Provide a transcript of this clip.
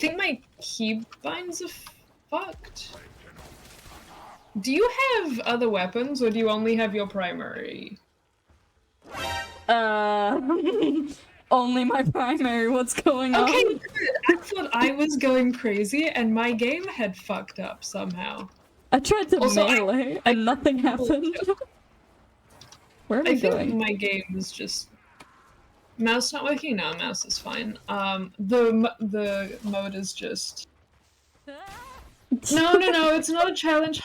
think my keybinds are fucked. Do you have other weapons, or do you only have your primary? Only my primary. What's going on? Okay, good. I thought I was going crazy, and my game had fucked up somehow. I tried to Also, melee, and nothing happened. Where are we going? I think my game is just... Mouse not working? No, mouse is fine. The mode is just... No, it's not a challenge.